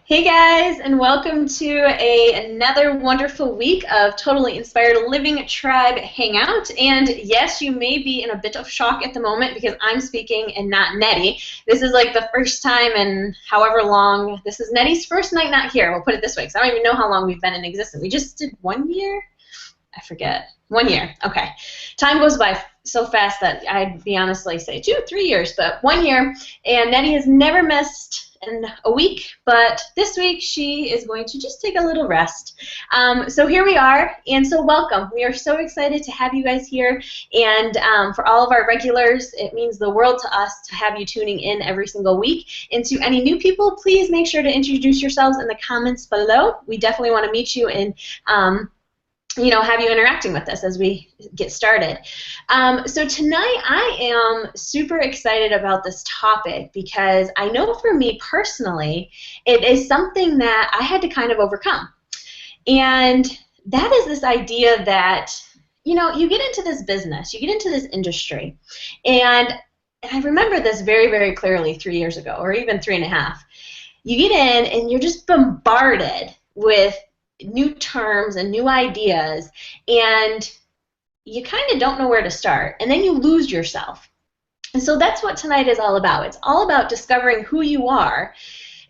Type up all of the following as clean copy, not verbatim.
Hey guys, and welcome to another wonderful week of Totally Inspired Living Tribe Hangout. And yes, you may be in a bit of shock at the moment because I'm speaking and not Nettie. This is like the first time in however long. This is Nettie's first night not here. We'll put it this way, because I don't even know how long we've been in existence. We just did 1 year? I forget. 1 year. Okay. Time goes by so fast that I'd be honestly say 2 or 3 years, but 1 year. And Nettie has never missed in a week, but this week she is going to just take a little rest. So here we are, and so welcome. We are so excited to have you guys here, and for all of our regulars, it means the world to us to have you tuning in every single week. And to any new people, please make sure to introduce yourselves in the comments below. We definitely want to meet you and have you interacting with us as we get started. So tonight I am super excited about this topic because I know for me personally, it is something that I had to kind of overcome. And that is this idea that, you get into this business, you get into this industry, and I remember this very, very clearly 3 years ago, or even 3.5. You get in and you're just bombarded with new terms and new ideas, and you kind of don't know where to start, and then you lose yourself. And so that's what tonight is all about. It's all about discovering who you are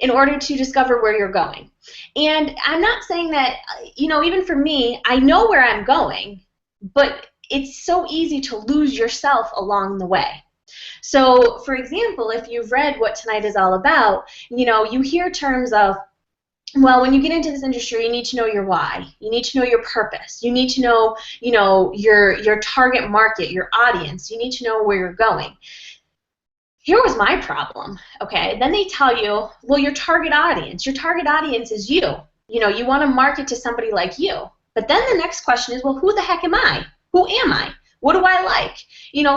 in order to discover where you're going. And I'm not saying that, even for me, I know where I'm going, but it's so easy to lose yourself along the way. So, for example, if you've read what tonight is all about, you hear terms of, well, when you get into this industry, you need to know your why. You need to know your purpose. You need to know, your target market, your audience. You need to know where you're going. Here was my problem, okay? Then they tell you, well, your target audience is you. You want to market to somebody like you. But then the next question is, well, who the heck am I? Who am I? What do I like?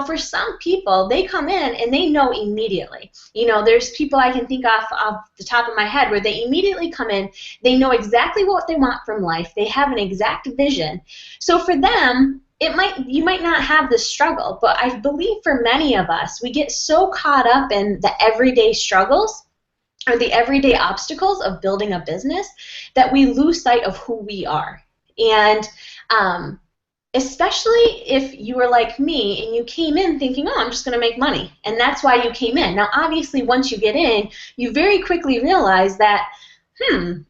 For some people, they come in and they know immediately. There's people I can think off the top of my head where they immediately come in, they know exactly what they want from life, they have an exact vision. So for them, you might not have this struggle, but I believe for many of us, we get so caught up in the everyday struggles or the everyday obstacles of building a business that we lose sight of who we are. And especially if you were like me and you came in thinking, oh, I'm just going to make money, and that's why you came in. Now, obviously, once you get in, you very quickly realize that,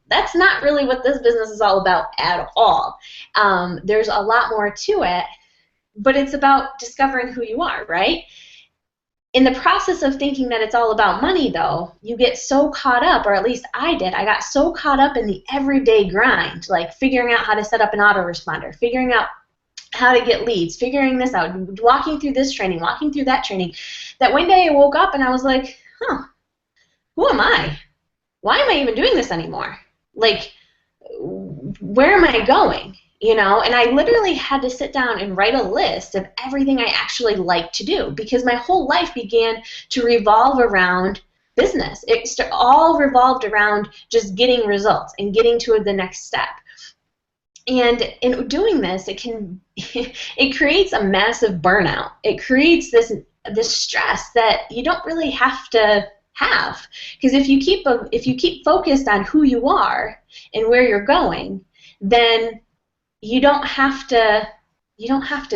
that's not really what this business is all about at all. There's a lot more to it, but it's about discovering who you are, right? In the process of thinking that it's all about money, though, you get so caught up, or at least I did, I got so caught up in the everyday grind, like figuring out how to set up an autoresponder, figuring out how to get leads, figuring this out, walking through this training, walking through that training, that one day I woke up and I was like, who am I? Why am I even doing this anymore? Like, where am I going? And I literally had to sit down and write a list of everything I actually like to do, because my whole life began to revolve around business. It all revolved around just getting results and getting to the next step. And in doing this, it creates a massive burnout. It creates this stress that you don't really have to have, because if you keep focused on who you are and where you're going, then you don't have to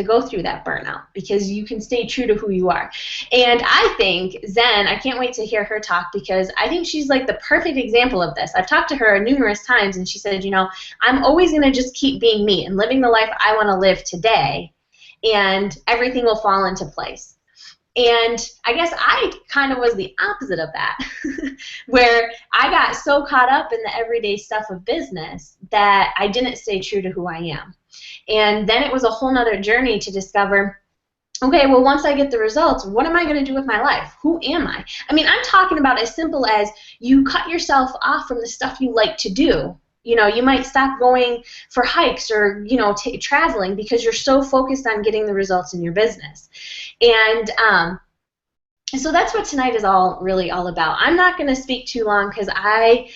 go through that burnout, because you can stay true to who you are. And I think Zen, I can't wait to hear her talk, because I think she's like the perfect example of this. I've talked to her numerous times, and she said, I'm always going to just keep being me and living the life I want to live today, and everything will fall into place. And I guess I kind of was the opposite of that, where I got so caught up in the everyday stuff of business that I didn't stay true to who I am. And then it was a whole nother journey to discover, okay, well, once I get the results, what am I going to do with my life? Who am I? I mean, I'm talking about as simple as you cut yourself off from the stuff you like to do. You might stop going for hikes or, traveling, because you're so focused on getting the results in your business. And so that's what tonight is really all about. I'm not going to speak too long, because I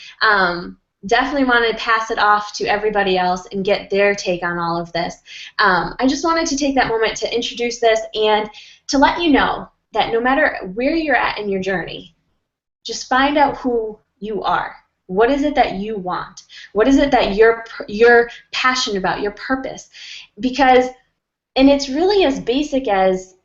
definitely want to pass it off to everybody else and get their take on all of this. I just wanted to take that moment to introduce this and to let you know that no matter where you're at in your journey, just find out who you are. What is it that you want? What is it that you're passionate about, your purpose? Because, and it's really as basic as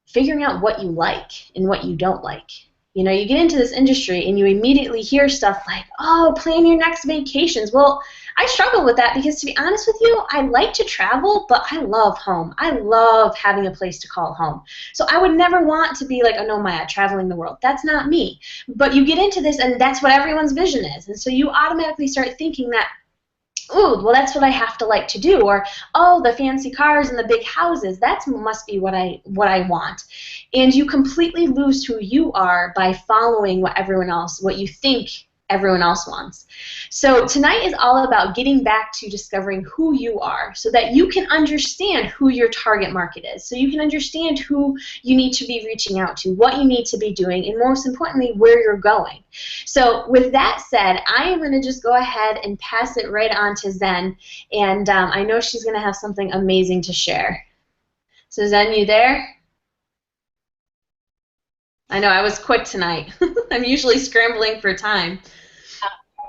figuring out what you like and what you don't like. You know, you get into this industry and you immediately hear stuff like, oh, plan your next vacations. Well, I struggle with that because, to be honest with you, I like to travel, but I love home. I love having a place to call home. So I would never want to be like, oh no, Maya, traveling the world. That's not me. But you get into this and that's what everyone's vision is. And so you automatically start thinking that, ooh, well, that's what I have to like to do, or oh, the fancy cars and the big houses, that must be what I want. And you completely lose who you are by following what you think everyone else wants. So tonight is all about getting back to discovering who you are so that you can understand who your target market is, so you can understand who you need to be reaching out to, what you need to be doing, and most importantly, where you're going. So with that said, I am going to just go ahead and pass it right on to Zen, and I know she's going to have something amazing to share. So Zen, you there? I know I was quick tonight. I'm usually scrambling for time.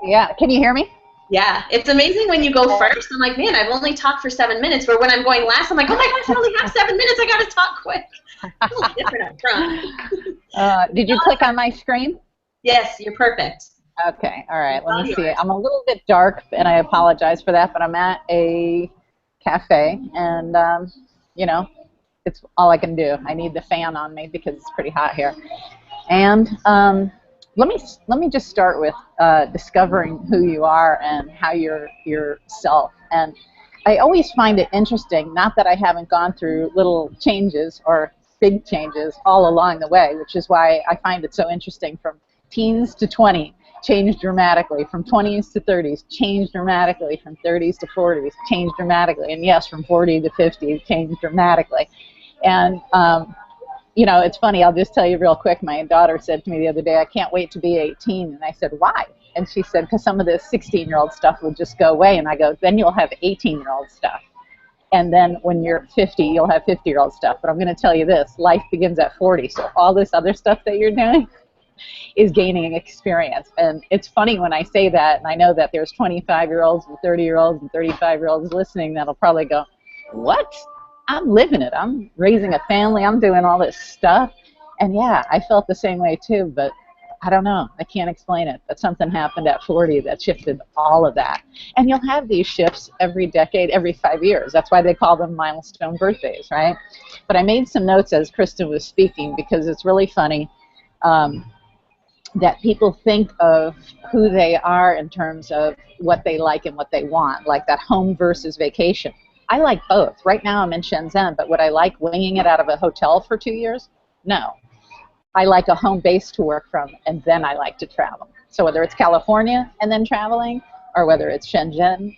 Yeah, can you hear me? Yeah, it's amazing when you go first. I'm like, man, I've only talked for 7 minutes. But when I'm going last, I'm like, oh my gosh, I only have 7 minutes. I got to talk quick. It's a little different up front. Did you click on my screen? Yes, you're perfect. Okay, all right, let me see. I'm a little bit dark, and I apologize for that, but I'm at a cafe, and, you know, it's all I can do. I need the fan on me because it's pretty hot here. And let me just start with discovering who you are and how you're yourself. And I always find it interesting, not that I haven't gone through little changes or big changes all along the way, which is why I find it so interesting. From teens to 20, changed dramatically. From 20s to 30s, changed dramatically. From 30s to 40s, changed dramatically. And yes, from 40 to 50, changed dramatically. And you know, it's funny, I'll just tell you real quick, my daughter said to me the other day, I can't wait to be 18. And I said, why? And she said, because some of this 16-year-old stuff will just go away. And I go, then you'll have 18-year-old stuff. And then when you're 50, you'll have 50-year-old stuff. But I'm going to tell you this, life begins at 40. So all this other stuff that you're doing is gaining experience. And it's funny when I say that, and I know that there's 25-year-olds and 30-year-olds and 35-year-olds listening that'll probably go, what? I'm living it. I'm raising a family. I'm doing all this stuff. And yeah, I felt the same way too, but I don't know. I can't explain it. But something happened at 40 that shifted all of that. And you'll have these shifts every decade, every 5 years. That's why they call them milestone birthdays, right? But I made some notes as Kristen was speaking because it's really funny that people think of who they are in terms of what they like and what they want, like that home versus vacation. I like both. Right now I'm in Shenzhen, but would I like winging it out of a hotel for 2 years? No. I like a home base to work from, and then I like to travel. So whether it's California and then traveling, or whether it's Shenzhen,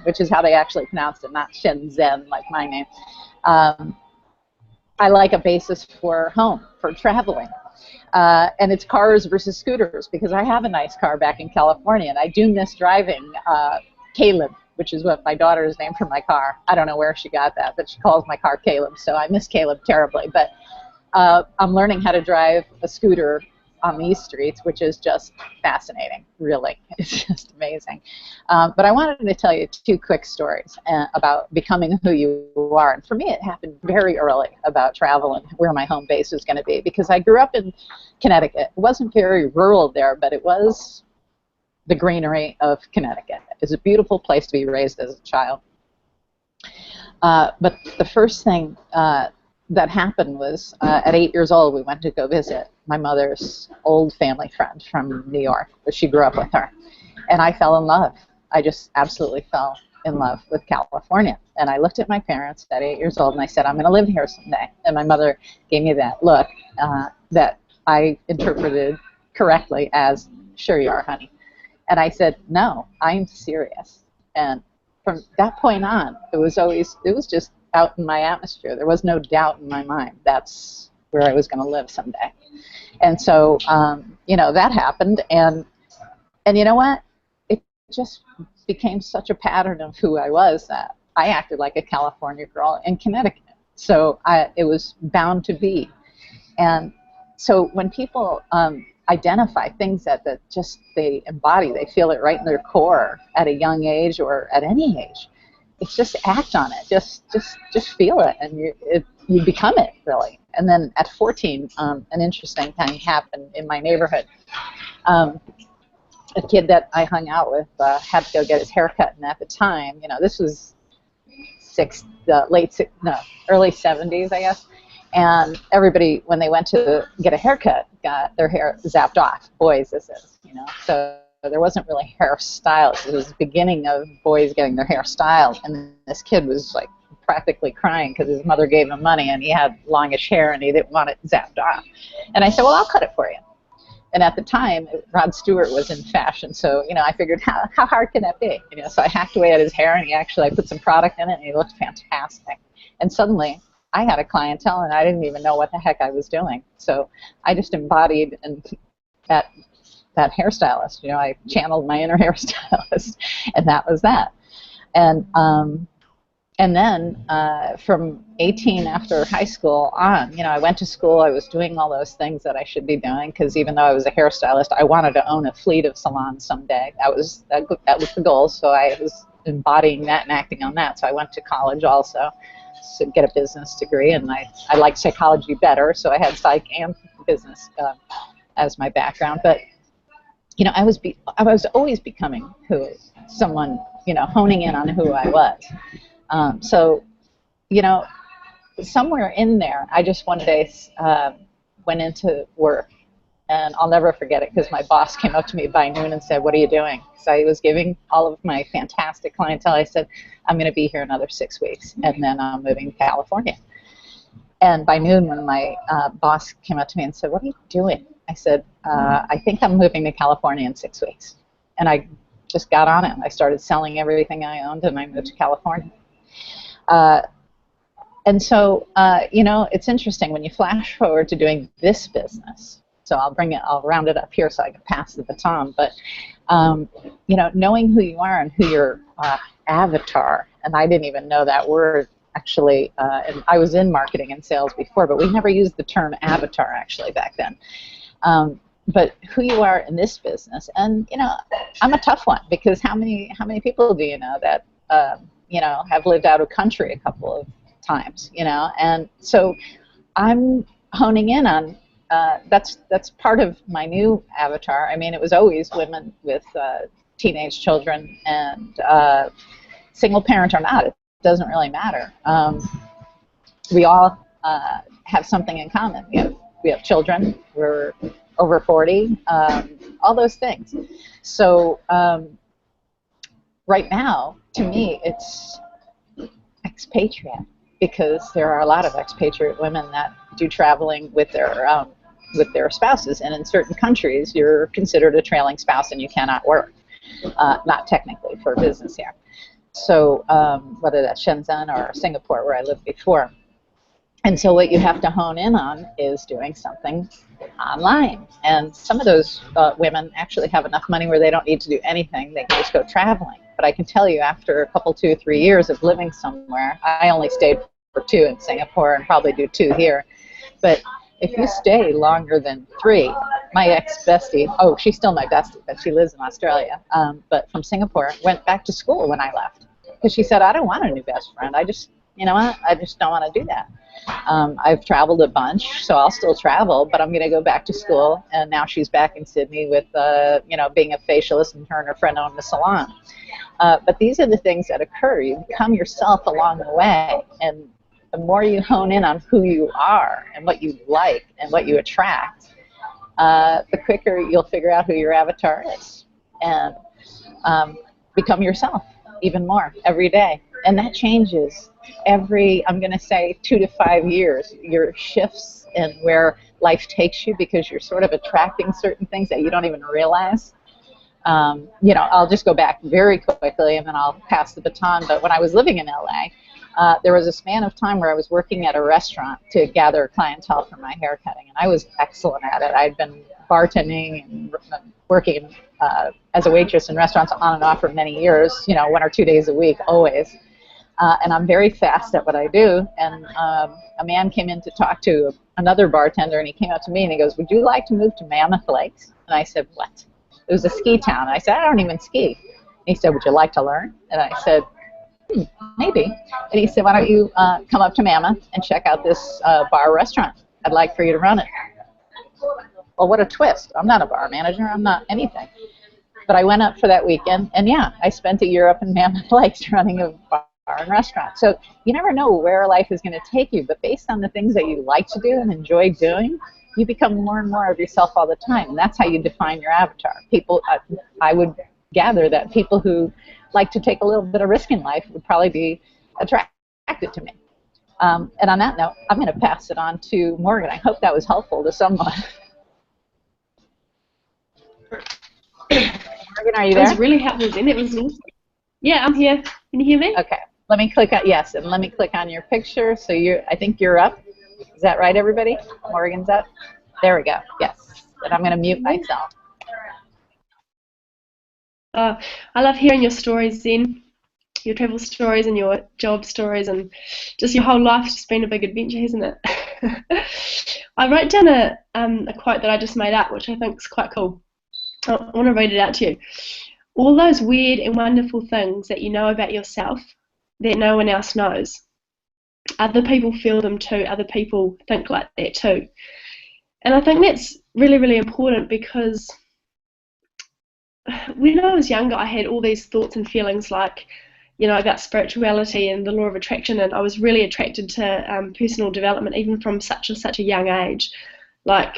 which is how they actually pronounced it, not Shenzhen like my name, I like a basis for home, for traveling. And it's cars versus scooters, because I have a nice car back in California, and I do miss driving Caleb, which is what my daughter is named for my car. I don't know where she got that, but she calls my car Caleb, so I miss Caleb terribly. But I'm learning how to drive a scooter on these streets, which is just fascinating, really. It's just amazing. But I wanted to tell you 2 quick stories about becoming who you are. And for me, it happened very early about travel and where my home base was going to be, because I grew up in Connecticut. It wasn't very rural there, but it was the greenery of Connecticut. It's a beautiful place to be raised as a child. But the first thing that happened was at 8 years old, we went to go visit my mother's old family friend from New York, but she grew up with her. And I fell in love. I just absolutely fell in love with California. And I looked at my parents at 8 years old and I said, I'm going to live here someday. And my mother gave me that look that I interpreted correctly as, sure you are, honey. And I said, no, I'm serious. And from that point on, it was just out in my atmosphere. There was no doubt in my mind that's where I was going to live someday. And so, you know, that happened. And you know what? It just became such a pattern of who I was that I acted like a California girl in Connecticut. So it was bound to be. And so when people, identify things that just they embody. They feel it right in their core at a young age or at any age. It's just act on it. Just feel it, and you become it, really. And then at 14, an interesting thing happened in my neighborhood. A kid that I hung out with had to go get his hair cut, and at the time, this was early 70s, I guess. And everybody, when they went to get a haircut, got their hair zapped off. Boys, this is, So there wasn't really hairstylists. It was the beginning of boys getting their hair styled. And this kid was like practically crying because his mother gave him money and he had longish hair and he didn't want it zapped off. And I said, well, I'll cut it for you. And at the time, Rod Stewart was in fashion, so I figured, how hard can that be? So I hacked away at his hair, and I put some product in it, and he looked fantastic. And suddenly, I had a clientele, and I didn't even know what the heck I was doing. So I just embodied that hairstylist. I channeled my inner hairstylist, and that was that. And then from 18 after high school on, I went to school. I was doing all those things that I should be doing because even though I was a hairstylist, I wanted to own a fleet of salons someday. That was the goal. So I was embodying that and acting on that. So I went to college also to get a business degree, and I liked psychology better. So I had psych and business as my background. But I was always becoming someone, honing in on who I was. So, somewhere in there, I just one day went into work, and I'll never forget it because my boss came up to me by noon and said, what are you doing? So I was giving all of my fantastic clientele. I said, I'm going to be here another 6 weeks, and then I'm moving to California. And by noon, when my boss came up to me and said, what are you doing? I said, I think I'm moving to California in 6 weeks. And I just got on it. I started selling everything I owned, and I moved to California. And so, it's interesting when you flash forward to doing this business. So I'll round it up here so I can pass the baton. But, knowing who you are and who your avatar, and I didn't even know that word actually, and I was in marketing and sales before, but we never used the term avatar actually back then. But who you are in this business, and I'm a tough one because how many people do you know that have lived out of country a couple of times, and so I'm honing in on that's part of my new avatar. I mean, it was always women with teenage children, and single parent or not, it doesn't really matter. We all have something in common. We have children. We're over 40. All those things. So right now, to me, it's expatriate, because there are a lot of expatriate women that do traveling with their spouses, and in certain countries, you're considered a trailing spouse and you cannot work, not technically for business here. So whether that's Shenzhen or Singapore, where I lived before. And so what you have to hone in on is doing something online. And some of those women actually have enough money where they don't need to do anything. They can just go traveling. But I can tell you, after a couple, 2 or 3 years of living somewhere, I only stayed for 2 in Singapore and probably do 2 here. But if you stay longer than 3, my ex-bestie, she's still my bestie, but she lives in Australia, but from Singapore, went back to school when I left. Because she said, I don't want a new best friend. I just don't want to do that. I've traveled a bunch, so I'll still travel, but I'm going to go back to school. And now she's back in Sydney with, being a facialist, and her and her friend own the salon. But these are the things that occur. You become yourself along the way, and the more you hone in on who you are and what you like and what you attract, the quicker you'll figure out who your avatar is, and become yourself even more every day. And that changes every, I'm going to say, 2 to 5 years. Your shifts in where life takes you, because you're sort of attracting certain things that you don't even realize. I'll just go back very quickly and then I'll pass the baton. But when I was living in LA, there was a span of time where I was working at a restaurant to gather clientele for my hair cutting, and I was excellent at it. I'd been bartending and working as a waitress in restaurants on and off for many years, 1 or 2 days a week, always. and I'm very fast at what I do. And a man came in to talk to another bartender, and he came up to me and he goes, "Would you like to move to Mammoth Lakes?" And I said, "What?" It was a ski town. And I said, "I don't even ski." And he said, "Would you like to learn?" And I said, maybe. And he said, "Why don't you come up to Mammoth and check out this bar restaurant? I'd like for you to run it." Well, what a twist. I'm not a bar manager. I'm not anything. But I went up for that weekend, and yeah, I spent a year up in Mammoth Lakes running a bar and restaurant. So you never know where life is going to take you, but based on the things that you like to do and enjoy doing, you become more and more of yourself all the time, and that's how you define your avatar. People, I would gather that people who like to take a little bit of risk in life would probably be attracted to me. And on that note, I'm going to pass it on to Morgan. I hope that was helpful to someone. Morgan, are you there? That was really helpful, Jen. It was awesome. Yeah, I'm here. Can you hear me? Okay. Let me click on, yes, and let me click on your picture. So I think you're up. Is that right, everybody? Morgan's up. There we go. Yes. And I'm going to mute myself. I love hearing your stories, Zen. Your travel stories and your job stories, and just your whole life's just been a big adventure, hasn't it? I wrote down a quote that I just made up, which I think is quite cool. I want to read it out to you. All those weird and wonderful things that you know about yourself that no one else knows. Other people feel them too. Other people think like that too. And I think that's really, really important, because when I was younger, I had all these thoughts and feelings like, about spirituality and the law of attraction, and I was really attracted to personal development even from such a young age, like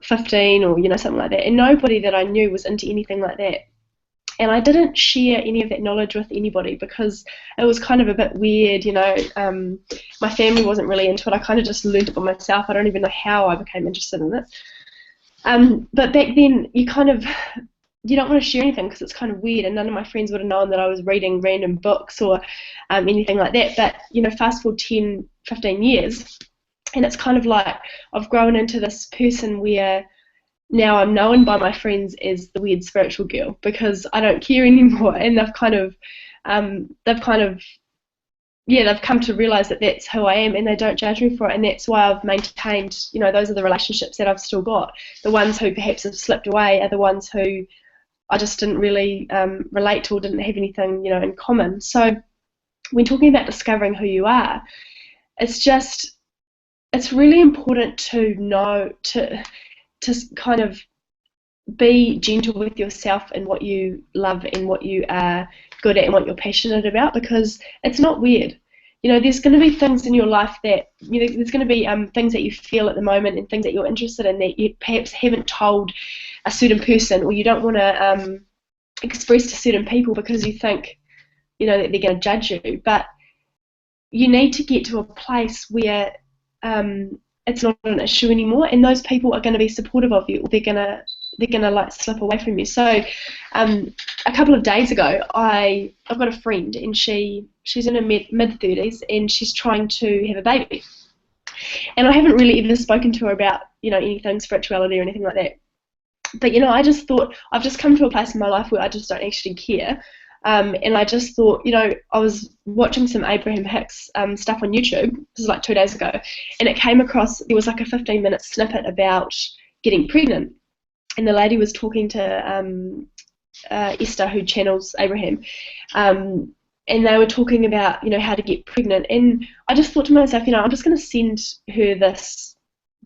15 or something like that. And nobody that I knew was into anything like that. And I didn't share any of that knowledge with anybody because it was kind of a bit weird, my family wasn't really into it. I kind of just learned it by myself. I don't even know how I became interested in it. But back then, you don't want to share anything because it's kind of weird, and none of my friends would have known that I was reading random books or anything like that. But, fast forward 10, 15 years, and it's kind of like I've grown into this person where now I'm known by my friends as the weird spiritual girl because I don't care anymore, and they've come to realize that that's who I am, and they don't judge me for it, and that's why I've maintained, those are the relationships that I've still got. The ones who perhaps have slipped away are the ones who I just didn't really relate to or didn't have anything, in common. So when talking about discovering who you are, it's really important to know, to kind of be gentle with yourself and what you love and what you are good at and what you're passionate about, because it's not weird. There's going to be things in your life that, there's going to be things that you feel at the moment and things that you're interested in that you perhaps haven't told a certain person, or you don't want to express to certain people because you think, that they're going to judge you. But you need to get to a place where it's not an issue anymore, and those people are going to be supportive of you, or they're going to like slip away from you. So a couple of days ago, I've got a friend, and she's in her mid-30s, and she's trying to have a baby. And I haven't really ever spoken to her about, anything spirituality or anything like that. But, I just thought, I've just come to a place in my life where I just don't actually care. And I just thought, I was watching some Abraham Hicks stuff on YouTube. This is like 2 days ago. And it came across, there was like a 15-minute snippet about getting pregnant. And the lady was talking to Esther, who channels Abraham. And they were talking about, how to get pregnant. And I just thought to myself, I'm just going to send her this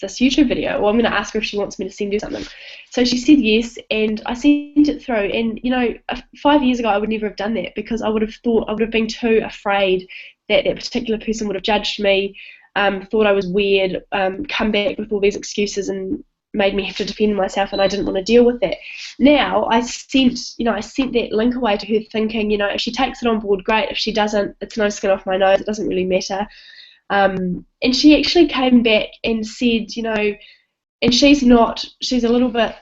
YouTube video, or I'm going to ask her if she wants me to send her something. So she said yes, and I sent it through. And 5 years ago I would never have done that, because I would have been too afraid that that particular person would have judged me, thought I was weird, come back with all these excuses and made me have to defend myself, and I didn't want to deal with that. Now I sent that link away to her, thinking, if she takes it on board, great. If she doesn't, it's no skin off my nose. It doesn't really matter. And she actually came back and said, and she's a little bit,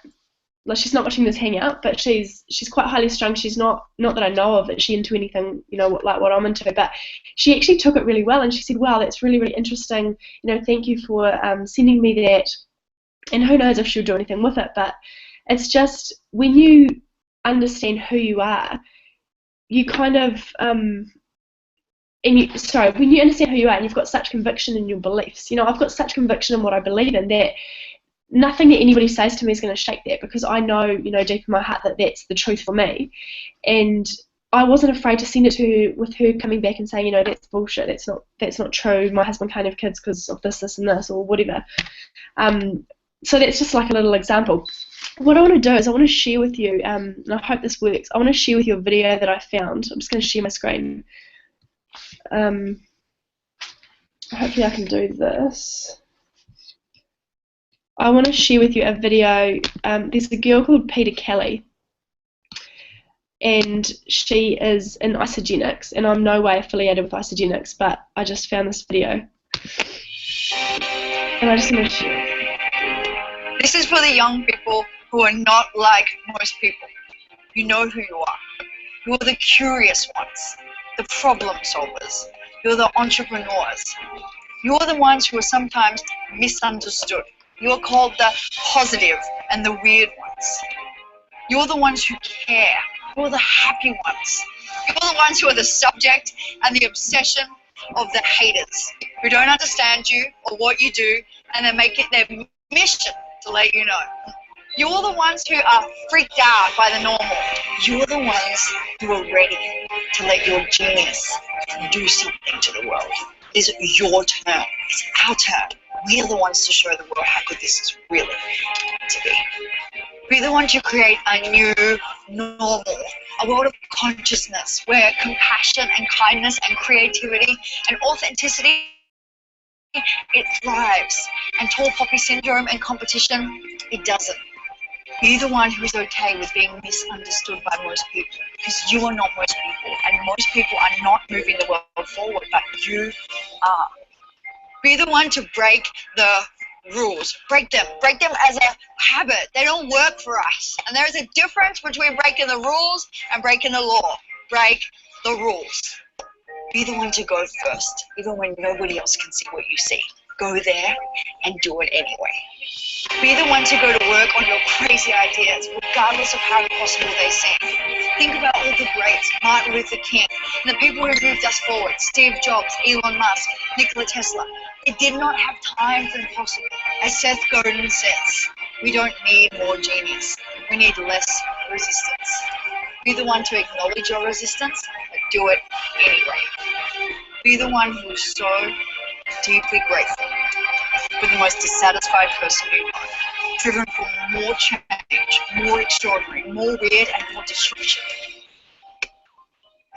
like, she's not watching this hang out, but she's quite highly strung. She's not that I know of, is she into anything, like what I'm into, but she actually took it really well, and she said, wow, that's really, really interesting, thank you for sending me that. And who knows if she'll do anything with it, but it's just, when you understand who you are, you kind of, when you understand who you are and you've got such conviction in your beliefs, I've got such conviction in what I believe in that nothing that anybody says to me is going to shake that, because I know, deep in my heart that that's the truth for me. And I wasn't afraid to send it to her, with her coming back and saying, that's bullshit, that's not true, my husband can't have kids because of this and this, or whatever. So that's just like a little example. What I want to do is I want to share with you, and I hope this works, I want to share with you a video that I found. I'm just going to share my screen. Hopefully I can do this. I want to share with you a video. There's a girl called Peta Kelly, and she is in Isagenix, and I'm no way affiliated with Isagenix, but I just found this video, and I just want to share it. This is for the young people who are not like most people. You know who you are. You are the curious ones, the problem solvers. You're the entrepreneurs. You're the ones who are sometimes misunderstood. You're called the positive and the weird ones. You're the ones who care. You're the happy ones. You're the ones who are the subject and the obsession of the haters, who don't understand you or what you do, and they make it their mission to let you know. You're the ones who are freaked out by the normal. You're the ones who are ready to let your genius do something to the world. It is your turn. It's our turn. We're the ones to show the world how good this is really to be. We're the ones to create a new normal, a world of consciousness where compassion and kindness and creativity and authenticity, it thrives. And tall poppy syndrome and competition, it doesn't. You're the one who is okay with being misunderstood by most people, because you are not most people, and most people are not moving the world forward, but you are. Be the one to break the rules. Break them as a habit. They don't work for us. And there is a difference between breaking the rules and breaking the law. Break the rules. Be the one to go first, even when nobody else can see what you see. Go there and do it anyway. Be the one to go to work on your crazy ideas, regardless of how impossible they seem. Think about all the greats, Martin Luther King, and the people who moved us forward, Steve Jobs, Elon Musk, Nikola Tesla. They did not have time for impossible. As Seth Godin says, we don't need more genius. We need less resistance. Be the one to acknowledge your resistance, but do it anyway. Be the one who is so deeply grateful for the most dissatisfied person you know, driven for more change, more extraordinary, more weird, and more disruption.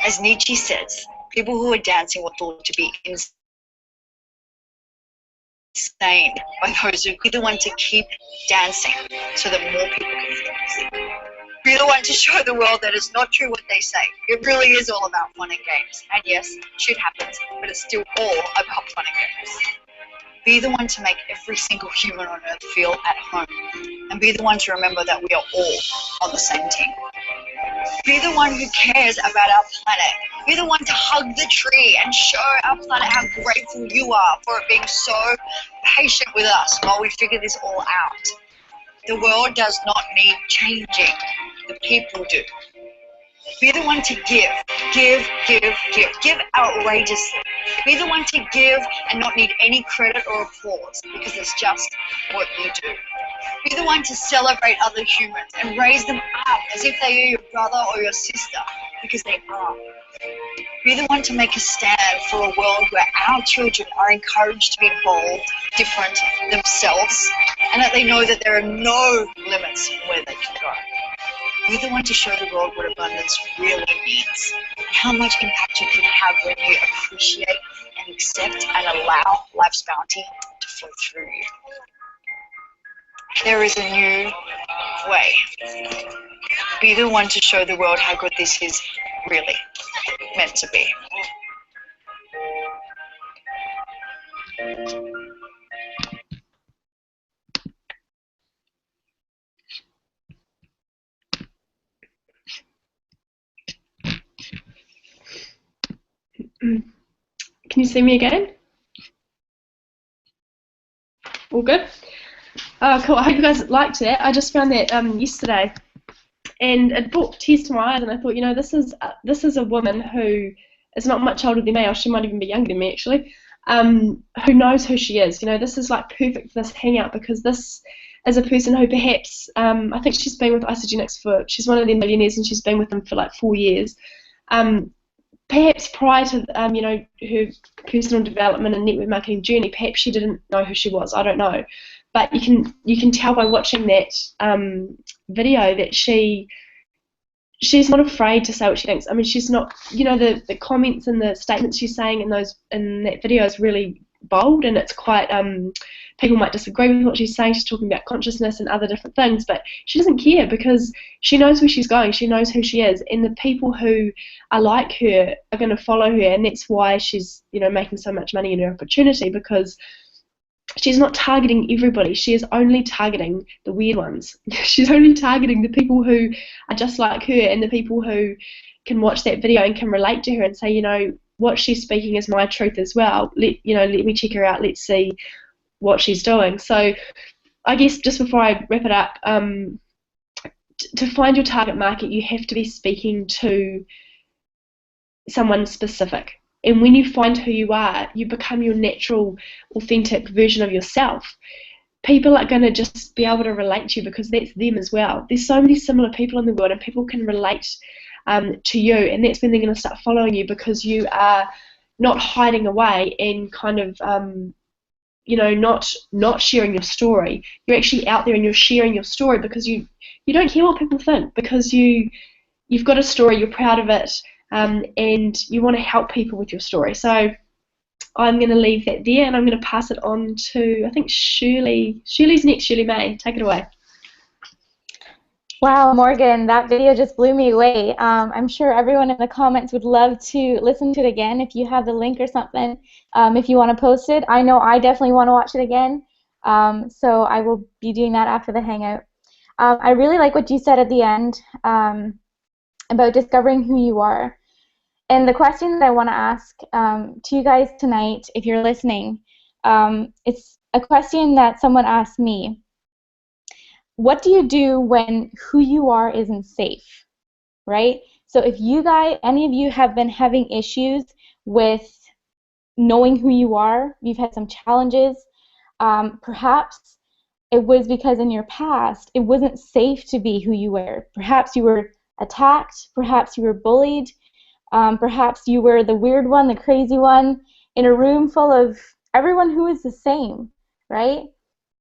As Nietzsche says, people who are dancing were thought to be insane by those who be the one to keep dancing so that more people can dance. Be the one to show the world that it's not true what they say. It really is all about fun and games. And yes, shit happens, but it's still all about fun and games. Be the one to make every single human on earth feel at home. And be the one to remember that we are all on the same team. Be the one who cares about our planet. Be the one to hug the tree and show our planet how grateful you are for it being so patient with us while we figure this all out. The world does not need changing. The people do. Be the one to give outrageously. Be the one to give and not need any credit or applause, because it's just what you do. Be the one to celebrate other humans and raise them up as if they are your brother or your sister, because they are. Be the one to make a stand for a world where our children are encouraged to be bold, different, themselves, and that they know that there are no limits where they can go. Be the one to show the world what abundance really means, and how much impact you can have when you appreciate and accept and allow life's bounty to flow through you. There is a new way. Be the one to show the world how good this is really meant to be. Can you see me again? All good? Oh, cool. I hope you guys liked it. I just found that yesterday, and it brought tears to my eyes. And I thought, this is a woman who is not much older than me, or she might even be younger than me actually, who knows who she is. You know, this is like perfect for this hangout, because this is a person who perhaps, I think she's been with Isagenix she's one of their millionaires, and she's been with them for like 4 years. Perhaps prior to you know, her personal development and network marketing journey, perhaps she didn't know who she was. I don't know, but you can tell by watching that video that she's not afraid to say what she thinks. I mean, she's not, you know, the comments and the statements she's saying in that video is really bold, and it's quite people might disagree with what she's saying. She's talking about consciousness and other different things, but she doesn't care, because she knows where she's going. She knows who she is, and the people who are like her are going to follow her, and that's why she's, you know, making so much money in her opportunity, because she's not targeting everybody. She is only targeting the weird ones. She's only targeting the people who are just like her, and the people who can watch that video and can relate to her and say, you know, what she's speaking is my truth as well. Let me check her out. Let's see what she's doing. So I guess just before I wrap it up, to find your target market, you have to be speaking to someone specific. And when you find who you are, you become your natural, authentic version of yourself. People are going to just be able to relate to you, because that's them as well. There's so many similar people in the world, and people can relate to you, and that's when they're going to start following you, because you are not hiding away and kind of you know, not sharing your story. You're actually out there and you're sharing your story, because you don't care what people think, because you've got a story, you're proud of it, and you want to help people with your story. So I'm going to leave that there, and I'm going to pass it on to, I think, Shirley. Shirley's next. Shirley May, take it away. Wow, Morgan, that video just blew me away. I'm sure everyone in the comments would love to listen to it again. If you have the link or something, if you want to post it. I know I definitely want to watch it again, so I will be doing that after the Hangout. I really like what you said at the end about discovering who you are. And the question that I want to ask to you guys tonight, if you're listening, it's a question that someone asked me. What do you do when who you are isn't safe, right? So if you guys, any of you have been having issues with knowing who you are, you've had some challenges, perhaps it was because in your past it wasn't safe to be who you were. Perhaps you were attacked, perhaps you were bullied, perhaps you were the weird one, the crazy one, in a room full of everyone who is the same, right?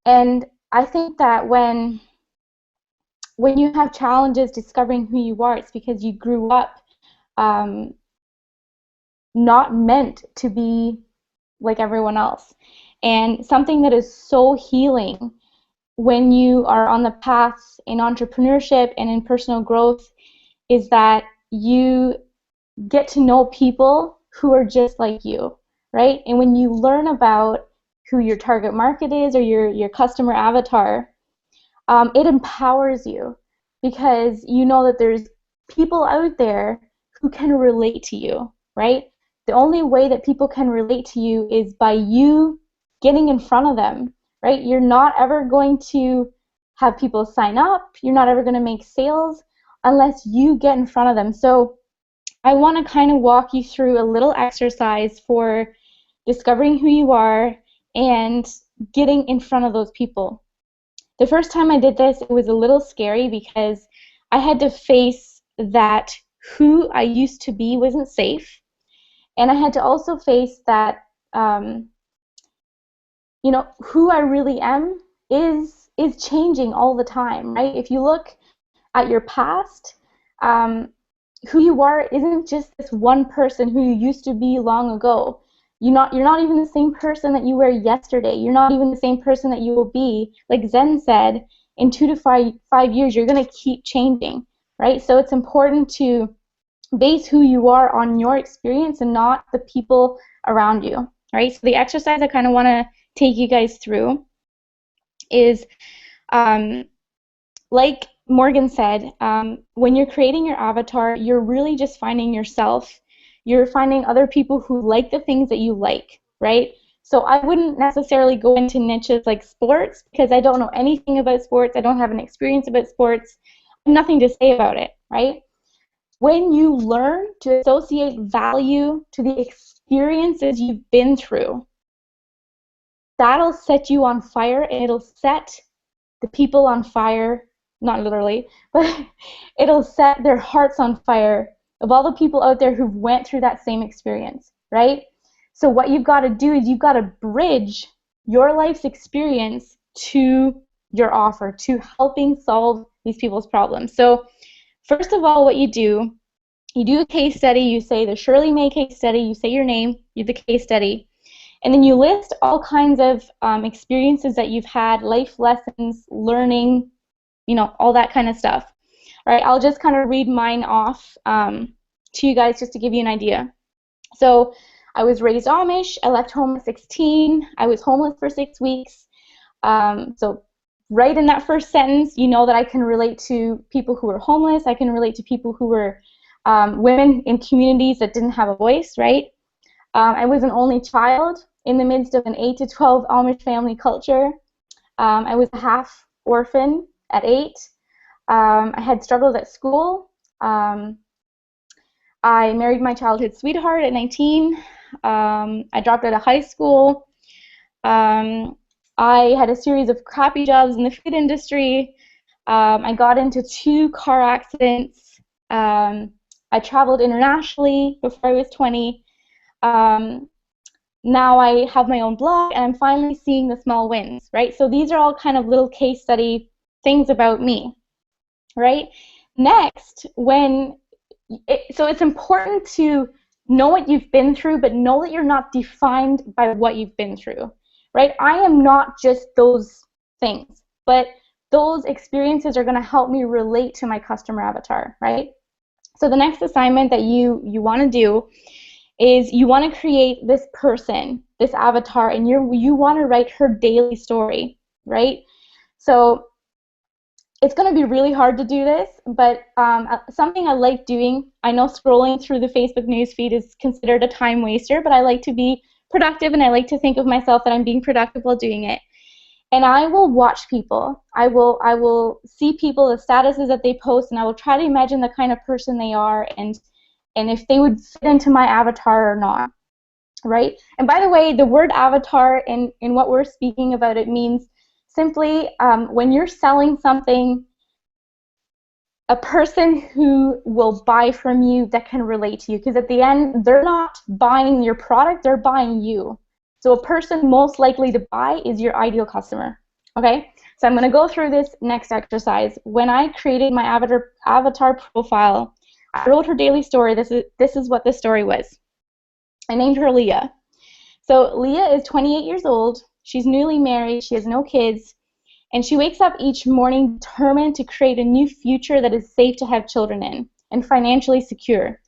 And I think that when you have challenges discovering who you are, it's because you grew up not meant to be like everyone else. And something that is so healing when you are on the path in entrepreneurship and in personal growth is that you get to know people who are just like you, right? And when you learn about who your target market is, or your customer avatar, it empowers you, because you know that there's people out there who can relate to you, right? The only way that people can relate to you is by you getting in front of them, right? You're not ever going to have people sign up. You're not ever going to make sales unless you get in front of them. So I want to kind of walk you through a little exercise for discovering who you are and getting in front of those people. The first time I did this, it was a little scary, because I had to face that who I used to be wasn't safe, and I had to also face that you know, who I really am is changing all the time, right? If you look at your past, who you are isn't just this one person who you used to be long ago. You're not even the same person that you were yesterday. You're not even the same person that you will be. Like Zen said, in 2 to 5 years, you're going to keep changing, right? So it's important to base who you are on your experience and not the people around you, right? So the exercise I kind of want to take you guys through is, like Morgan said, when you're creating your avatar, you're really just finding yourself. You're finding other people who like the things that you like, right? So I wouldn't necessarily go into niches like sports, because I don't know anything about sports. I don't have an experience about sports. I have nothing to say about it, right? when you learn to associate value to the experiences you've been through, that'll set you on fire, and it'll set the people on fire, not literally, but it'll set their hearts on fire of all the people out there who've went through that same experience, right? So what you've got to do is you've got to bridge your life's experience to your offer, to helping solve these people's problems. So first of all, what you do a case study, you say the Shirley May case study, you say your name, you're the case study, and then you list all kinds of experiences that you've had, life lessons, learning, you know, all that kind of stuff. All right, I'll just kind of read mine off to you guys just to give you an idea. So I was raised Amish, I left home at 16, I was homeless for 6 weeks. So right in that first sentence, you know that I can relate to people who were homeless, I can relate to people who were women in communities that didn't have a voice, right? I was an only child in the midst of an 8 to 12 Amish family culture. I was a half orphan at 8. I had struggles at school. I married my childhood sweetheart at 19. I dropped out of high school. I had a series of crappy jobs in the food industry. I got into 2 car accidents. I traveled internationally before I was 20. Now I have my own blog, and I'm finally seeing the small wins, right? So these are all kind of little case study things about me, right? Next, so it's important to know what you've been through, but know that you're not defined by what you've been through, right? I am not just those things, but those experiences are going to help me relate to my customer avatar, right? So the next assignment that you want to do is you want to create this person, this avatar, and you want to write her daily story, right? So it's going to be really hard to do this, but something I like doing, I know scrolling through the Facebook newsfeed is considered a time waster, but I like to be productive, and I like to think of myself that I'm being productive while doing it. And I will watch people. I will see people, the statuses that they post, and I will try to imagine the kind of person they are and if they would fit into my avatar or not, right? And by the way, the word avatar in what we're speaking about, it means simply when you're selling something, a person who will buy from you that can relate to you, because at the end, they're not buying your product, they're buying you. So a person most likely to buy is your ideal customer, okay? So I'm going to go through this next exercise. When I created my avatar profile, I wrote her daily story. This is what the story was. I named her Leah. So Leah is 28 years old. She's newly married. She has no kids. And she wakes up each morning determined to create a new future that is safe to have children in and financially secure.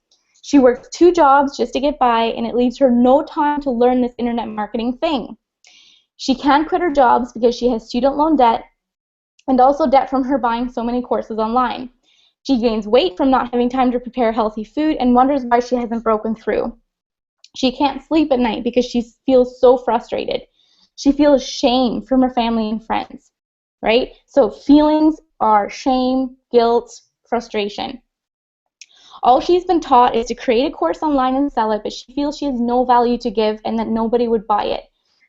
She works 2 jobs just to get by, and it leaves her no time to learn this internet marketing thing. She can't quit her jobs because she has student loan debt and also debt from her buying so many courses online. She gains weight from not having time to prepare healthy food and wonders why she hasn't broken through. She can't sleep at night because she feels so frustrated. She feels shame from her family and friends, right? So feelings are shame, guilt, frustration. All she's been taught is to create a course online and sell it, but she feels she has no value to give and that nobody would buy it.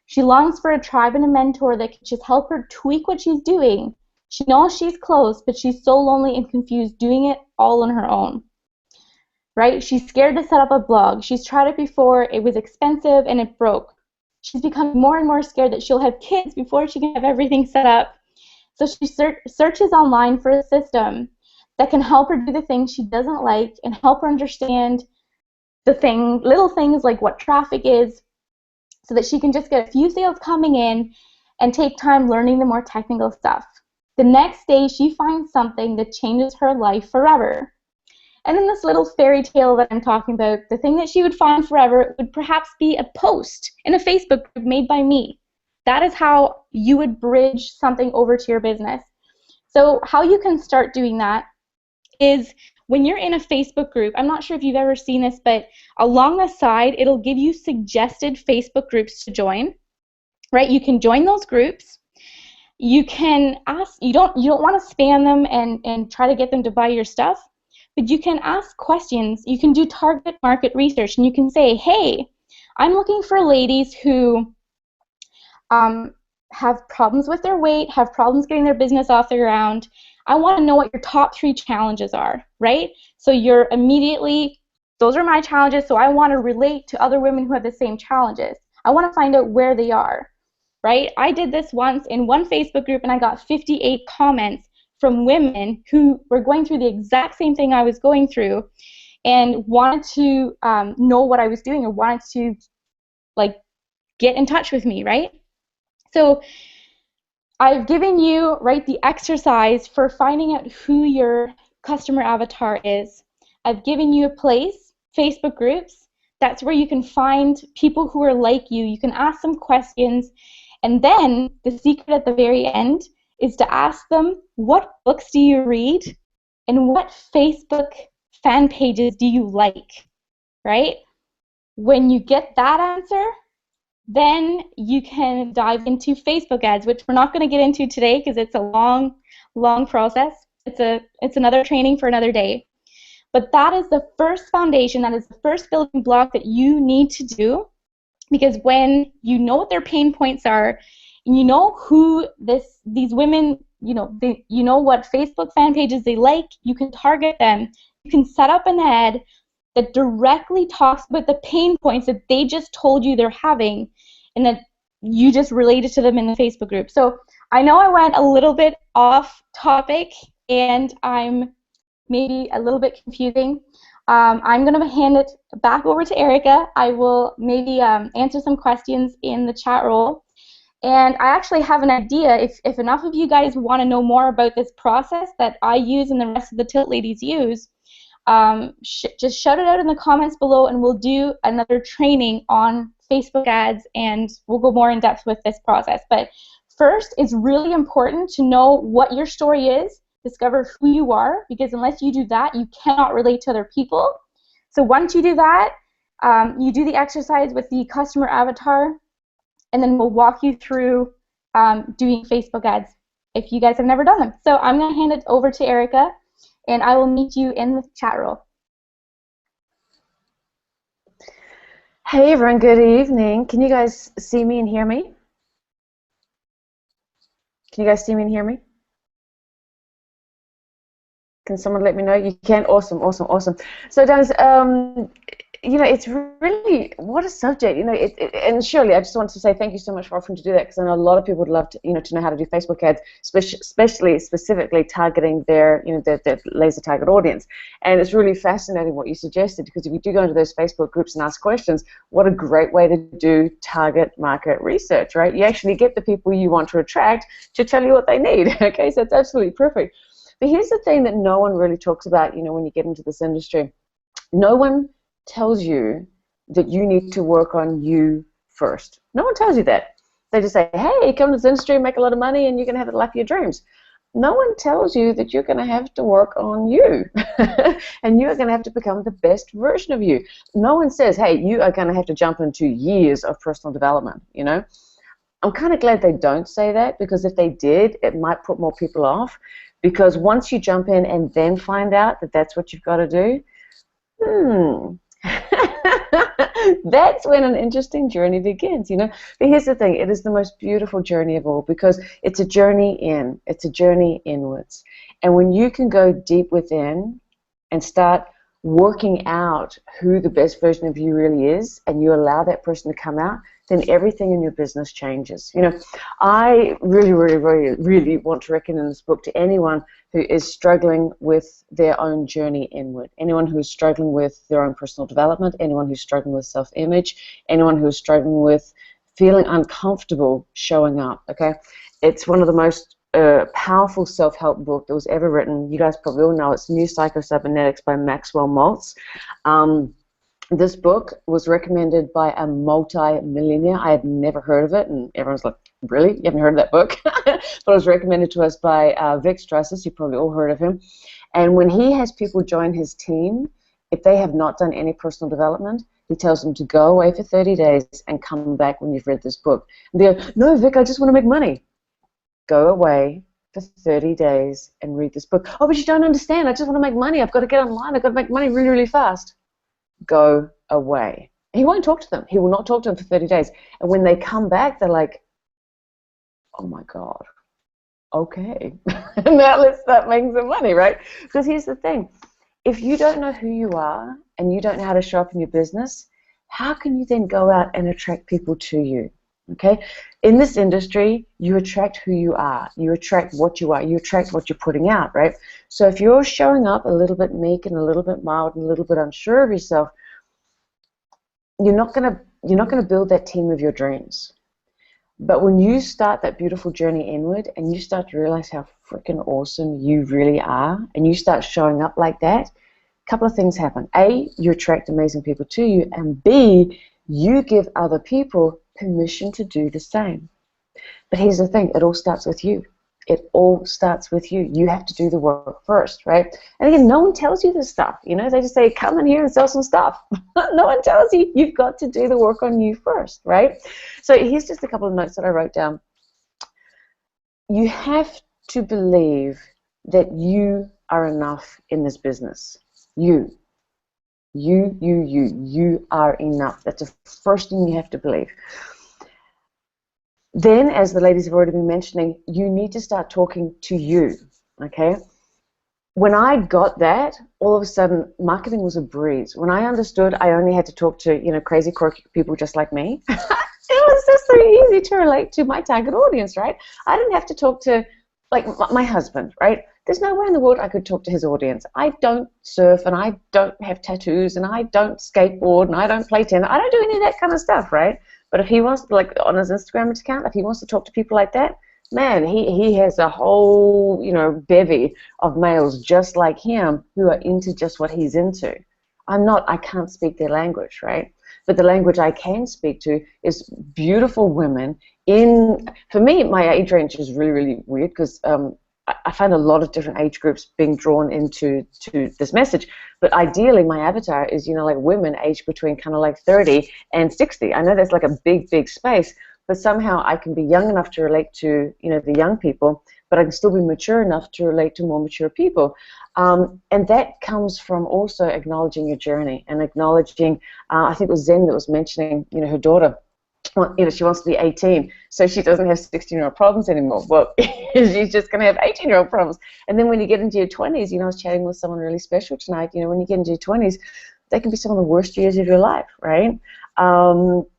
She longs for a tribe and a mentor that can just help her tweak what she's doing. She knows she's close, but she's so lonely and confused doing it all on her own, right? She's scared to set up a blog. She's tried it before. It was expensive and it broke. She's become more and more scared that she'll have kids before she can have everything set up. So she searches online for a system that can help her do the things she doesn't like and help her understand little things like what traffic is, so that she can just get a few sales coming in and take time learning the more technical stuff. The next day, she finds something that changes her life forever. And in this little fairy tale that I'm talking about, the thing that she would find forever would perhaps be a post in a Facebook group made by me. That is how you would bridge something over to your business. So how you can start doing that is when you're in a Facebook group, I'm not sure if you've ever seen this, but along the side, it'll give you suggested Facebook groups to join, right? You can join those groups. You can ask, you don't want to spam them and try to get them to buy your stuff, but you can ask questions. You can do target market research, and you can say, hey, I'm looking for ladies who have problems with their weight, have problems getting their business off the ground. I want to know what your top 3 challenges are, right? So you're immediately, those are my challenges, so I want to relate to other women who have the same challenges. I want to find out where they are, right? I did this once in one Facebook group, and I got 58 comments from women who were going through the exact same thing I was going through and wanted to know what I was doing or wanted to, like, get in touch with me, right? So I've given you, right, the exercise for finding out who your customer avatar is. I've given you a place, Facebook groups. That's where you can find people who are like you. You can ask them questions. And then the secret at the very end is to ask them, what books do you read? And what Facebook fan pages do you like, right? When you get that answer, then you can dive into Facebook ads, which we're not going to get into today because it's a long, long process. It's another training for another day. But that is the first foundation, that is the first building block that you need to do, because when you know what their pain points are, and you know who these women, you know what Facebook fan pages they like, you can target them. You can set up an ad that directly talks about the pain points that they just told you they're having and that you just related to them in the Facebook group. So I know I went a little bit off topic and I'm maybe a little bit confusing. I'm going to hand it back over to Erica. I will maybe answer some questions in the chat roll. And I actually have an idea, if enough of you guys want to know more about this process that I use and the rest of the Tilt Ladies use, just shout it out in the comments below and we'll do another training on Facebook ads and we'll go more in depth with this process. But first, it's really important to know what your story is, discover who you are, because unless you do that, you cannot relate to other people. So once you do that, you do the exercise with the customer avatar, and then we'll walk you through doing Facebook ads if you guys have never done them. So I'm going to hand it over to Erica, and I will meet you in the chat room. Hey everyone, good evening. Can you guys see me and hear me? Can you guys see me and hear me? Can someone let me know? You can? Awesome, awesome, awesome. So, Dennis, you know, it's really, what a subject, you know, and Shirley, I just wanted to say thank you so much for offering to do that, because I know a lot of people would love to, you know, to know how to do Facebook ads, specifically targeting their, you know, their laser target audience. And it's really fascinating what you suggested, because if you do go into those Facebook groups and ask questions, what a great way to do target market research, right? You actually get the people you want to attract to tell you what they need, okay? So it's absolutely perfect. But here's the thing that no one really talks about, you know, when you get into this industry. No one tells you that you need to work on you first. No one tells you that. They just say, hey, come to this industry, make a lot of money, and you're going to have the life of your dreams. No one tells you that you're going to have to work on you, and you're going to have to become the best version of you. No one says, hey, you are going to have to jump into years of personal development, you know. I'm kind of glad they don't say that, because if they did, it might put more people off, because once you jump in and then find out that that's what you've got to do, that's when an interesting journey begins, you know. But here's the thing, it is the most beautiful journey of all, because it's a journey in, it's a journey inwards. And when you can go deep within and start working out who the best version of you really is, and you allow that person to come out, then everything in your business changes. You know, I really want to recommend this book to anyone who is struggling with their own journey inward, anyone who is struggling with their own personal development, anyone who's struggling with self-image, anyone who is struggling with feeling uncomfortable showing up, okay? It's one of the most powerful self-help book that was ever written. You guys probably all know it's New Psycho-Cybernetics by Maxwell Maltz. This book was recommended by a multi-millionaire. I had never heard of it, and everyone's like, really? You haven't heard of that book? But it was recommended to us by Vic Strasses. You probably all heard of him. And when he has people join his team, if they have not done any personal development, he tells them to go away for 30 days and come back when you've read this book. And they go, no, Vic, I just want to make money. Go away, for 30 days and read this book. Oh, but you don't understand. I just want to make money. I've got to get online. I've got to make money really, really fast. Go away. He won't talk to them. He will not talk to them for 30 days. And when they come back, they're like, oh my God, okay. Now let's start making some money, right? Because here's the thing. If you don't know who you are and you don't know how to show up in your business, how can you then go out and attract people to you? Okay? In this industry, you attract who you are. You attract what you are. You attract what you're putting out, right? So if you're showing up a little bit meek and a little bit mild and a little bit unsure of yourself, you're not gonna build that team of your dreams. But when you start that beautiful journey inward and you start to realize how freaking awesome you really are and you start showing up like that, a couple of things happen. A, you attract amazing people to you, and B, you give other people permission to do the same. But here's the thing, it all starts with you. It all starts with you. You have to do the work first, right? And again, no one tells you this stuff. You know, they just say, come in here and sell some stuff. No one tells you. You've got to do the work on you first, right? So here's just a couple of notes that I wrote down. You have to believe that you are enough in this business. You are enough. That's the first thing you have to believe. Then, as the ladies have already been mentioning, you need to start talking to you, okay? When I got that, all of a sudden, marketing was a breeze. When I understood I only had to talk to, you know, crazy, quirky people just like me, it was just so easy to relate to my target audience, right? I didn't have to talk to, like, my husband, right? There's no way in the world I could talk to his audience. I don't surf, and I don't have tattoos, and I don't skateboard, and I don't play tennis. I don't do any of that kind of stuff, right? But if he wants to, like on his Instagram account, if he wants to talk to people like that, man, he has a whole, you know, bevy of males just like him who are into just what he's into. I can't speak their language, right? But the language I can speak to is beautiful women for me, my age range is really, really weird because I find a lot of different age groups being drawn into this message. But ideally, my avatar is, you know, like women aged between kind of like 30 and 60. I know that's like a big, big space, but somehow I can be young enough to relate to, you know, the young people, but I can still be mature enough to relate to more mature people. And that comes from also acknowledging your journey and acknowledging, I think it was Zen that was mentioning, you know, her daughter. Well, you know, she wants to be 18, so she doesn't have 16-year-old problems anymore. Well, she's just going to have 18-year-old problems. And then when you get into your 20s, you know, I was chatting with someone really special tonight, you know, when you get into your 20s, they can be some of the worst years of your life, right?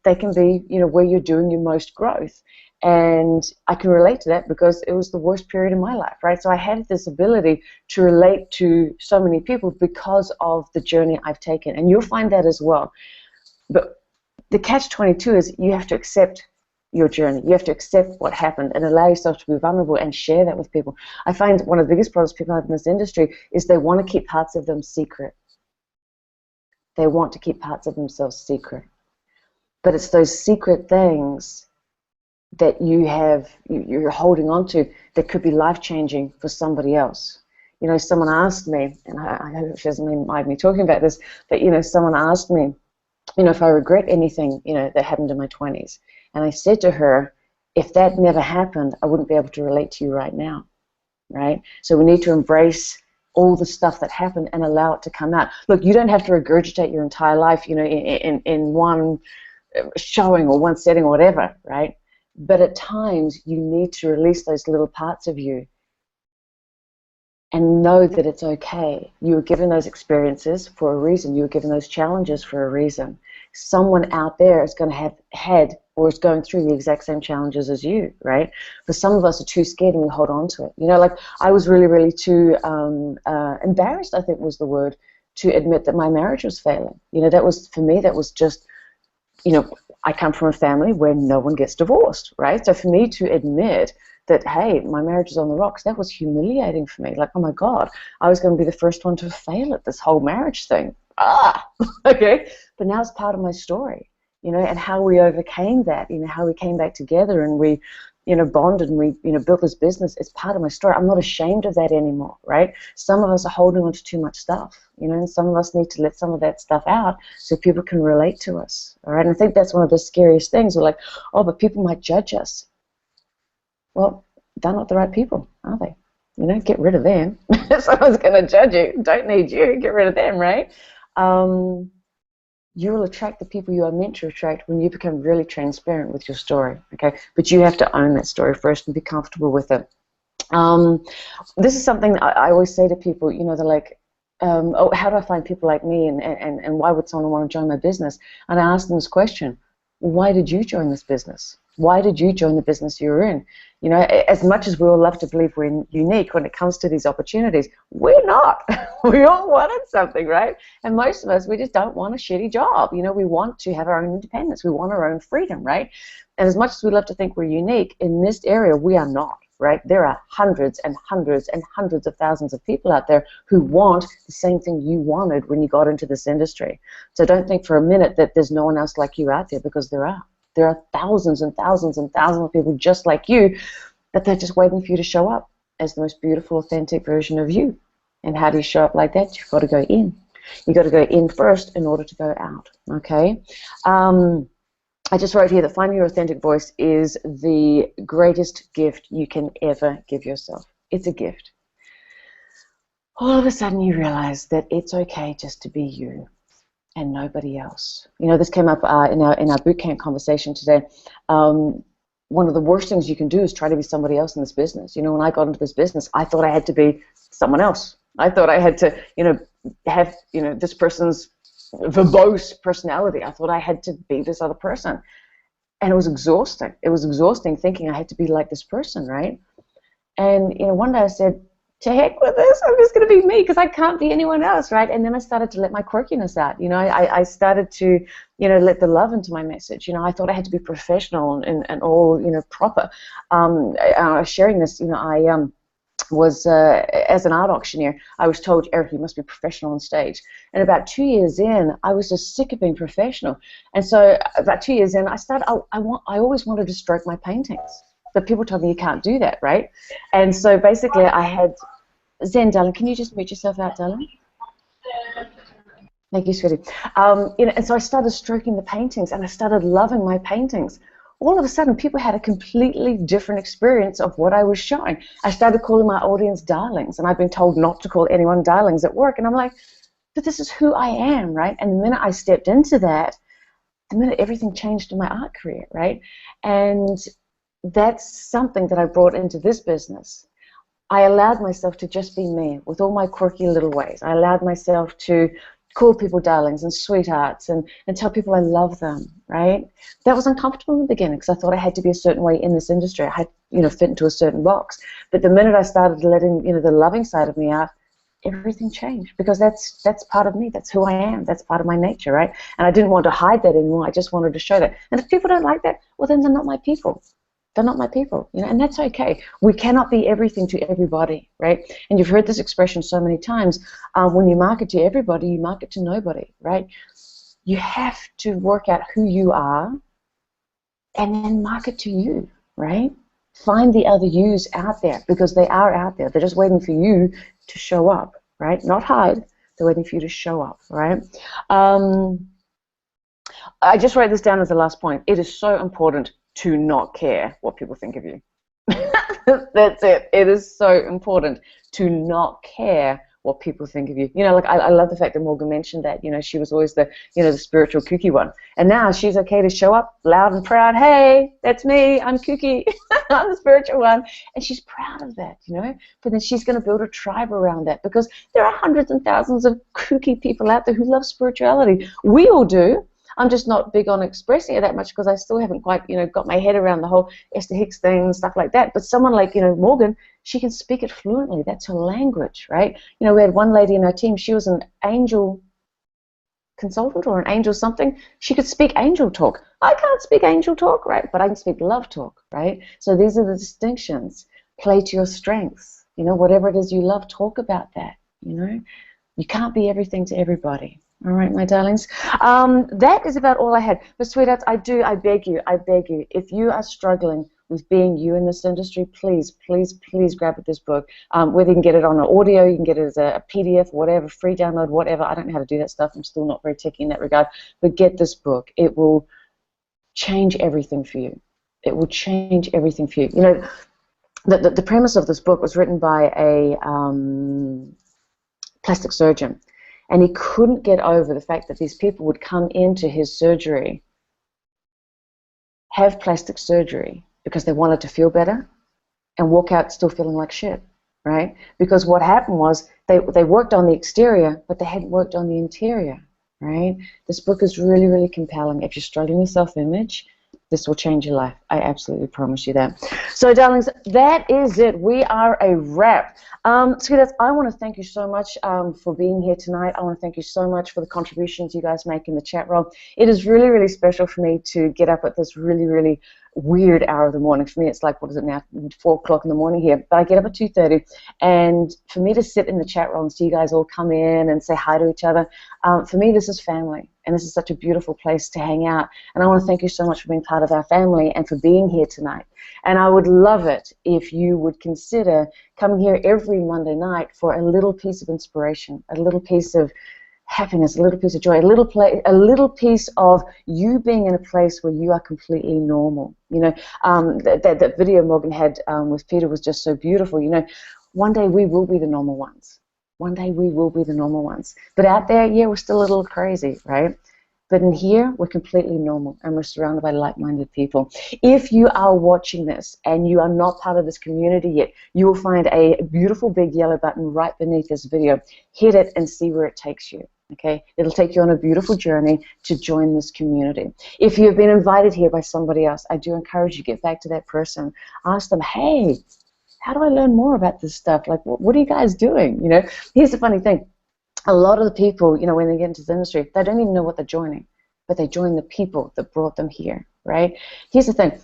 They can be, you know, where you're doing your most growth. And I can relate to that because it was the worst period in my life, right? So I had this ability to relate to so many people because of the journey I've taken. And you'll find that as well. But the catch-22 is you have to accept your journey. You have to accept what happened and allow yourself to be vulnerable and share that with people. I find one of the biggest problems people have in this industry is they want to keep parts of them secret. They want to keep parts of themselves secret. But it's those secret things that you're holding on to that could be life-changing for somebody else. You know, someone asked me, and I hope she doesn't mind me talking about this, but, you know, someone asked me, you know, if I regret anything, you know, that happened in my 20s. And I said to her, if that never happened, I wouldn't be able to relate to you right now, right? So we need to embrace all the stuff that happened and allow it to come out. Look, you don't have to regurgitate your entire life, you know, in one showing or one setting or whatever, right? But at times, you need to release those little parts of you and know that it's okay. You were given those experiences for a reason. You were given those challenges for a reason. Someone out there is going to have had or is going through the exact same challenges as you, right? But some of us are too scared and we hold on to it. You know, like I was really, really too embarrassed, I think was the word, to admit that my marriage was failing. You know, that was, for me, that was just, you know, I come from a family where no one gets divorced, right? So for me to admit that, hey, my marriage is on the rocks, that was humiliating for me. Like, oh my God, I was going to be the first one to fail at this whole marriage thing. Okay. But now it's part of my story, you know, and how we overcame that, you know, how we came back together and we, you know, bonded and we, you know, built this business. It's part of my story. I'm not ashamed of that anymore, right? Some of us are holding on to too much stuff, you know, and some of us need to let some of that stuff out so people can relate to us, all right? And I think that's one of the scariest things. We're like, oh, but people might judge us. Well, they're not the right people. are they? You know, get rid of them. Someone's going to judge you. Don't need you. Get rid of them, right? You will attract the people you are meant to attract when you become really transparent with your story, okay? But you have to own that story first and be comfortable with it. This is something I always say to people, you know, they're like, oh, how do I find people like me, and why would someone want to join my business? And I ask them this question: why did you join this business? Why did you join the business you're in? You know, as much as we all love to believe we're unique when it comes to these opportunities, we're not. We all wanted something, right? And most of us, we just don't want a shitty job. You know, we want to have our own independence. We want our own freedom, right? And as much as we love to think we're unique, in this area, we are not, right? There are hundreds and hundreds and hundreds of thousands of people out there who want the same thing you wanted when you got into this industry. So don't think for a minute that there's no one else like you out there, because there are. There are thousands and thousands and thousands of people just like you, that they're just waiting for you to show up as the most beautiful, authentic version of you. And how do you show up like that? You've got to go in. You've got to go in first in order to go out, okay? I just wrote here that finding your authentic voice is the greatest gift you can ever give yourself. It's a gift. All of a sudden you realize that it's okay just to be you and nobody else. You know, this came up in our boot camp conversation today. One of the worst things you can do is try to be somebody else in this business. You know, when I got into this business, I thought I had to be someone else. I thought I had to, you know, have, you know, this person's verbose personality. I thought I had to be this other person. And it was exhausting. It was exhausting thinking I had to be like this person, right? And, you know, one day I said, to heck with this, I'm just going to be me, because I can't be anyone else, right? And then I started to let my quirkiness out. You know, I started to, you know, let the love into my message. You know, I thought I had to be professional and all, you know, proper. Sharing this, you know, I was, as an art auctioneer, I was told, Eric, you must be professional on stage. And about 2 years in, I was just sick of being professional. And so about 2 years in, I started, I always wanted to stroke my paintings. But people told me you can't do that, right? And so basically I had, Zen, darling, can you just mute yourself out, darling? Thank you, sweetie. You know, and so I started stroking the paintings, and I started loving my paintings. All of a sudden, people had a completely different experience of what I was showing. I started calling my audience darlings, and I've been told not to call anyone darlings at work. And I'm like, but this is who I am, right? And the minute I stepped into that, the minute everything changed in my art career, right? And that's something that I brought into this business. I allowed myself to just be me with all my quirky little ways. I allowed myself to call people darlings and sweethearts and tell people I love them, right? That was uncomfortable in the beginning because I thought I had to be a certain way in this industry. I had, you know, fit into a certain box. But the minute I started letting, you know, the loving side of me out, everything changed, because that's part of me. That's who I am. That's part of my nature, right? And I didn't want to hide that anymore. I just wanted to show that. And if people don't like that, well, then they're not my people. They're not my people, you know, and that's okay. We cannot be everything to everybody, right? And you've heard this expression so many times. When you market to everybody, you market to nobody, right? You have to work out who you are and then market to you, right? Find the other yous out there, because they are out there. They're just waiting for you to show up, right? Not hide. They're waiting for you to show up, right? I just wrote this down as the last point. It is so important to not care what people think of you. That's it. It is so important to not care what people think of you. You know, like I love the fact that Morgan mentioned that, you know, she was always the, you know, the spiritual kooky one. And now she's okay to show up loud and proud. Hey, that's me. I'm kooky. I'm the spiritual one. And she's proud of that, you know. But then she's going to build a tribe around that, because there are hundreds and thousands of kooky people out there who love spirituality. We all do. I'm just not big on expressing it that much because I still haven't quite, you know, got my head around the whole Esther Hicks thing and stuff like that. But someone like, you know, Morgan, she can speak it fluently. That's her language, right? You know, we had one lady in our team. She was an angel consultant or an angel something. She could speak angel talk. I can't speak angel talk, right? But I can speak love talk, right? So these are the distinctions. Play to your strengths. You know, whatever it is you love, talk about that, you know. You can't be everything to everybody. All right, my darlings. That is about all I had. But sweethearts, I beg you, if you are struggling with being you in this industry, please, please, please grab this book. Whether you can get it on an audio, you can get it as a PDF, whatever, free download, whatever. I don't know how to do that stuff. I'm still not very techy in that regard. But get this book. It will change everything for you. It will change everything for you. You know, the premise of this book was written by a plastic surgeon, and he couldn't get over the fact that these people would come into his surgery, have plastic surgery because they wanted to feel better, and walk out still feeling like shit, right? Because what happened was they worked on the exterior, but they hadn't worked on the interior, right? This book is really, really compelling. If you're struggling with self-image, this will change your life. I absolutely promise you that. So, darlings, that is it. We are a wrap. Sweethearts, I want to thank you so much for being here tonight. I want to thank you so much for the contributions you guys make in the chat room. It is really, really special for me to get up at this really, really weird hour of the morning. For me, it's like, what is it now, 4 o'clock in the morning here, but I get up at 2:30, and for me to sit in the chat room, see you guys all come in and say hi to each other, for me, this is family, and this is such a beautiful place to hang out, and I want to thank you so much for being part of our family and for being here tonight. And I would love it if you would consider coming here every Monday night for a little piece of inspiration, a little piece of happiness, a little piece of joy, a little piece of you being in a place where you are completely normal. You know, that video Morgan had with Peter was just so beautiful. You know, one day we will be the normal ones. One day we will be the normal ones. But out there, yeah, we're still a little crazy, right? But in here, we're completely normal, and we're surrounded by like-minded people. If you are watching this and you are not part of this community yet, you will find a beautiful big yellow button right beneath this video. Hit it and see where it takes you. Okay, it'll take you on a beautiful journey to join this community. If you have been invited here by somebody else, I do encourage you to get back to that person. Ask them, hey, how do I learn more about this stuff? Like, what are you guys doing? You know, here's the funny thing. A lot of the people, you know, when they get into the industry, they don't even know what they're joining, but they join the people that brought them here, right? Here's the thing.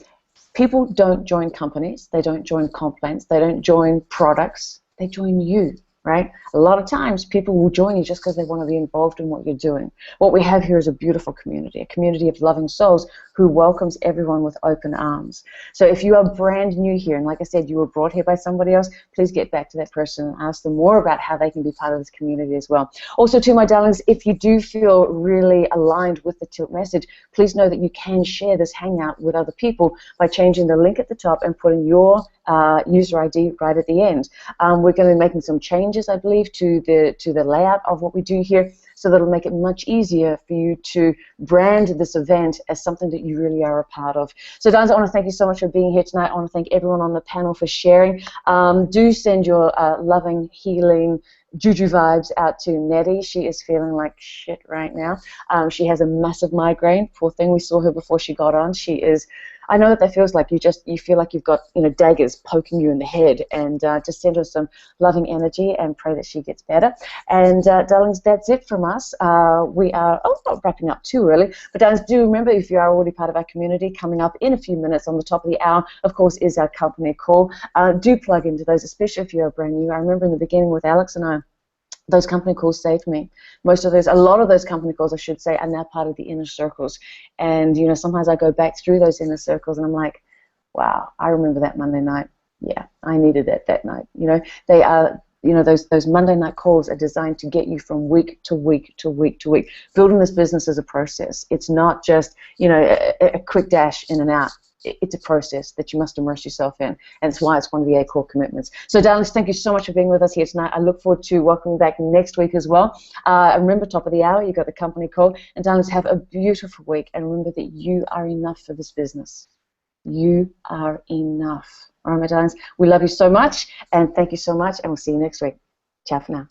People don't join companies. They don't join comp plans. They don't join products. They join you, right? A lot of times people will join you just because they want to be involved in what you're doing. What we have here is a beautiful community, a community of loving souls who welcomes everyone with open arms. So if you are brand new here, and like I said, you were brought here by somebody else, please get back to that person and ask them more about how they can be part of this community as well. Also, to my darlings, if you do feel really aligned with the Tilt message, please know that you can share this hangout with other people by changing the link at the top and putting your user ID right at the end. We're going to be making some changes, I believe, to the layout of what we do here, so that it'll make it much easier for you to brand this event as something that you really are a part of. So, darlings, I want to thank you so much for being here tonight. I want to thank everyone on the panel for sharing. Do send your loving, healing, juju vibes out to Nettie. She is feeling like shit right now. She has a massive migraine. Poor thing, we saw her before she got on. She is, I know what that feels like. You feel like you've got, you know, daggers poking you in the head, and just send her some loving energy and pray that she gets better. And darlings, that's it from us. We are not wrapping up too early, but darlings, do remember, if you are already part of our community, coming up in a few minutes on the top of the hour, of course, is our company call. Do plug into those, especially if you are brand new. I remember in the beginning with Alex and I, those company calls saved me. A lot of those company calls, I should say, are now part of the inner circles. And, you know, sometimes I go back through those inner circles and I'm like, wow, I remember that Monday night. Yeah, I needed it that night. You know, they are, you know, those Monday night calls are designed to get you from week to week to week to week. Building this business is a process. It's not just, you know, a quick dash in and out. It's a process that you must immerse yourself in, and that's why it's one of the 8 core commitments. So, darlings, thank you so much for being with us here tonight. I look forward to welcoming you back next week as well. Remember, top of the hour, you've got the company call. And, darlings, have a beautiful week, and remember that you are enough for this business. You are enough. All right, my darlings, we love you so much, and thank you so much, and we'll see you next week. Ciao for now.